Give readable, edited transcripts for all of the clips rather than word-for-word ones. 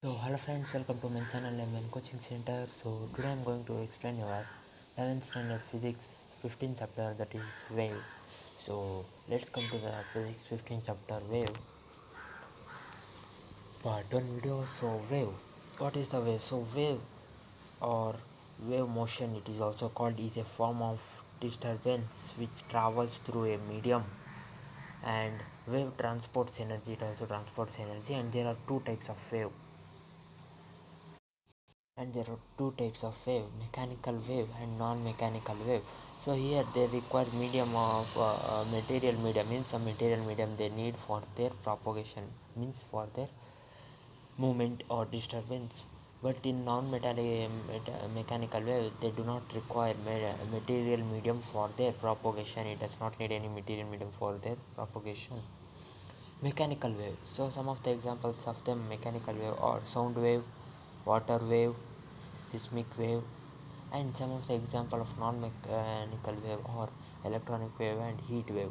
So hello friends, welcome to my channel. I'm in coaching center. So today I'm going to explain your 11th standard physics 15th chapter, that is wave. So let's come to the physics 15th chapter wave part 1 video. So wave, what is the wave? So wave or wave motion, it is also called, is a form of disturbance which travels through a medium, and wave transports energy. It also transports energy, and there are two types of wave. And there are two types of wave, mechanical wave and non-mechanical wave. So here they require medium of material medium, means a material medium they need for their propagation, means for their movement or disturbance. But in mechanical wave they do not require material medium for their propagation. It does not need any material medium for their propagation. Mechanical wave, so some of the examples of them mechanical wave are sound wave, water wave, seismic wave, and some of the example of non-mechanical wave or electronic wave and heat wave.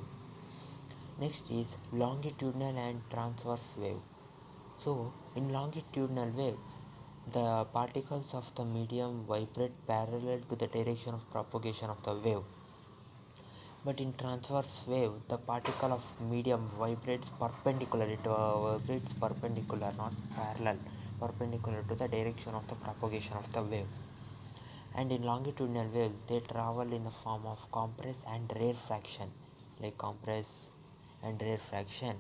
Next is longitudinal and transverse wave. So in longitudinal wave, the particles of the medium vibrate parallel to the direction of propagation of the wave. But in transverse wave, the particle of medium vibrates perpendicular. It vibrates perpendicular, not parallel, perpendicular to the direction of the propagation of the wave. And in longitudinal wave, they travel in the form of compress and rarefaction, like compress and rarefaction.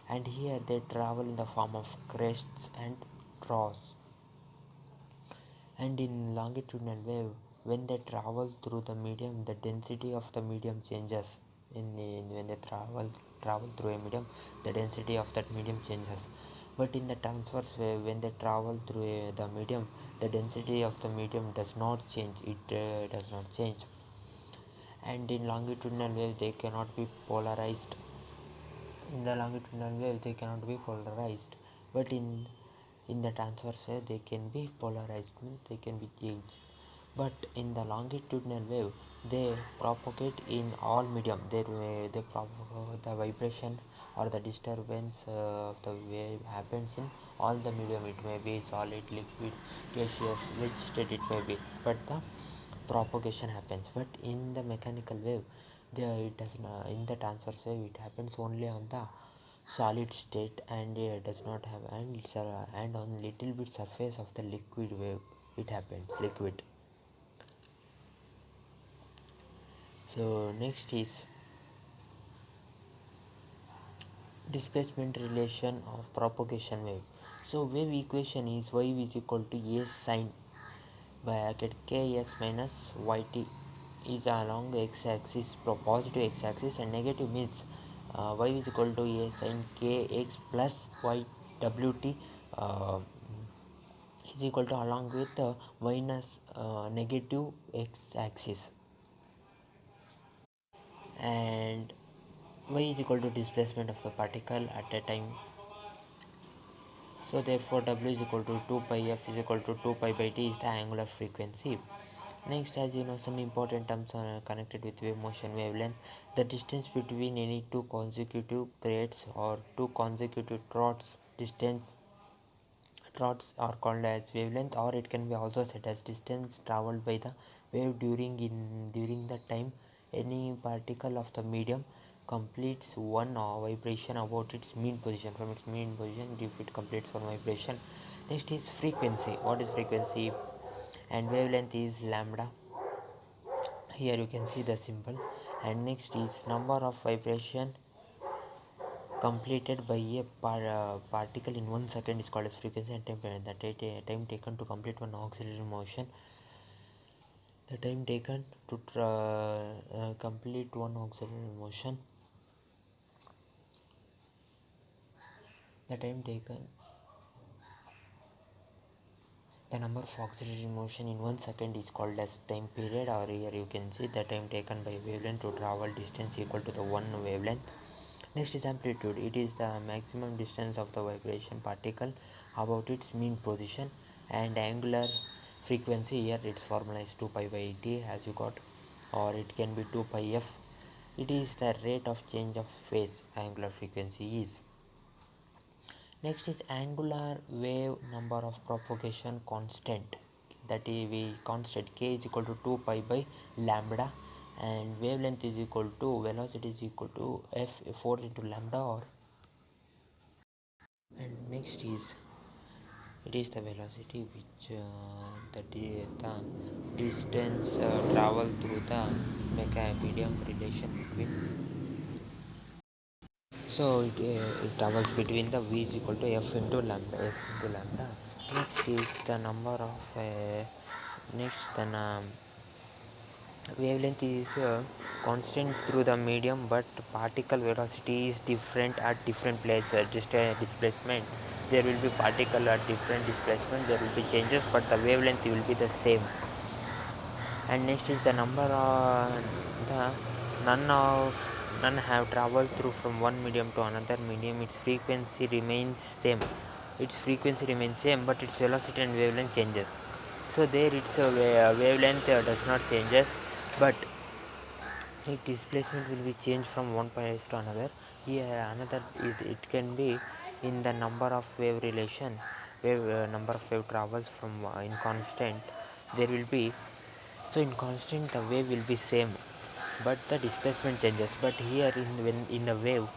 And here they travel in the form of crests and troughs. And in longitudinal wave, when they travel through the medium, the density of the medium changes. When they travel through a medium, the density of that medium changes. But in the transverse wave, when they travel through the medium, the density of the medium does not change. It does not change. And in longitudinal wave, they cannot be polarized. In the longitudinal wave, they cannot be polarized. But in the transverse wave, they can be polarized, means they can be changed. But in the longitudinal wave, they propagate in all medium. They propagate the vibration or the disturbance of the wave happens in all the medium. It may be solid, liquid, gaseous, which state it may be, but the propagation happens. But in the mechanical wave, it does not. In the transverse wave, it happens only on the solid state, and it does not have, and on little bit surface of the liquid wave it happens, liquid. So next is displacement relation of propagation wave. So wave equation is y is equal to a sine bracket kx minus yt is along the x-axis, positive x-axis, and negative means y is equal to a sine kx plus y wt uh, is equal to along with minus negative x-axis, and y is equal to displacement of the particle at a time. So therefore W is equal to 2 pi F is equal to 2 pi by T is the angular frequency. Next, as you know, some important terms are connected with wave motion. Wavelength, the distance between any two consecutive threads or two consecutive trots are called as wavelength, or it can be also said as distance traveled by the wave during the time any particle of the medium completes one vibration about its mean position. From its mean position, if it completes one vibration. Next is frequency. What is frequency? And wavelength is lambda. Here you can see the symbol. And next is number of vibration completed by a particle in 1 second is called as frequency. And time taken to complete one auxiliary motion, the time taken to complete one auxiliary motion, the time taken, the number of auxiliary motion in 1 second is called as time period. Or here you can see the time taken by wavelength to travel distance equal to the one wavelength. Next is amplitude. It is the maximum distance of the vibration particle about its mean position. And angular frequency, here its formula is 2 pi by t as you got, or it can be 2 pi f. It is the rate of change of phase, angular frequency is. Next is angular wave number of propagation constant, that is we constant k is equal to 2 pi by lambda, and wavelength is equal to velocity is equal to f 4 into lambda, or and next is it is the velocity which that is the distance travel through the medium relation between. So it travels between the v is equal to f into lambda. Next is the number of next then wavelength is constant through the medium, but particle velocity is different at different places. Just a displacement, there will be particle at different displacement, there will be changes, but the wavelength will be the same. And next is the number the none have traveled through from one medium to another medium. Its frequency remains same, but its velocity and wavelength changes. So there its wavelength does not changes, but its displacement will be changed from one place to another. Here another is it can be in the number of wave relation, wave number of wave travels from in constant, there will be. So in constant the wave will be same, but the displacement changes. But here when in the wave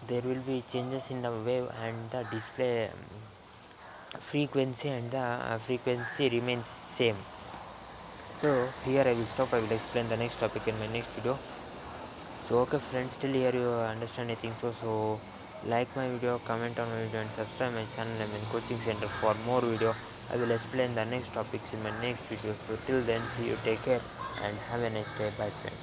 there will be changes in the wave, and the display frequency and the frequency remains same. So here I will stop. I will explain the next topic in my next video. So okay friends, still here you understand I think so like my video, comment on my video, and subscribe my channel. I'm in coaching center for more video. I will explain the next topics in my next video. So till then, see you, take care, and have a nice day. Bye friends.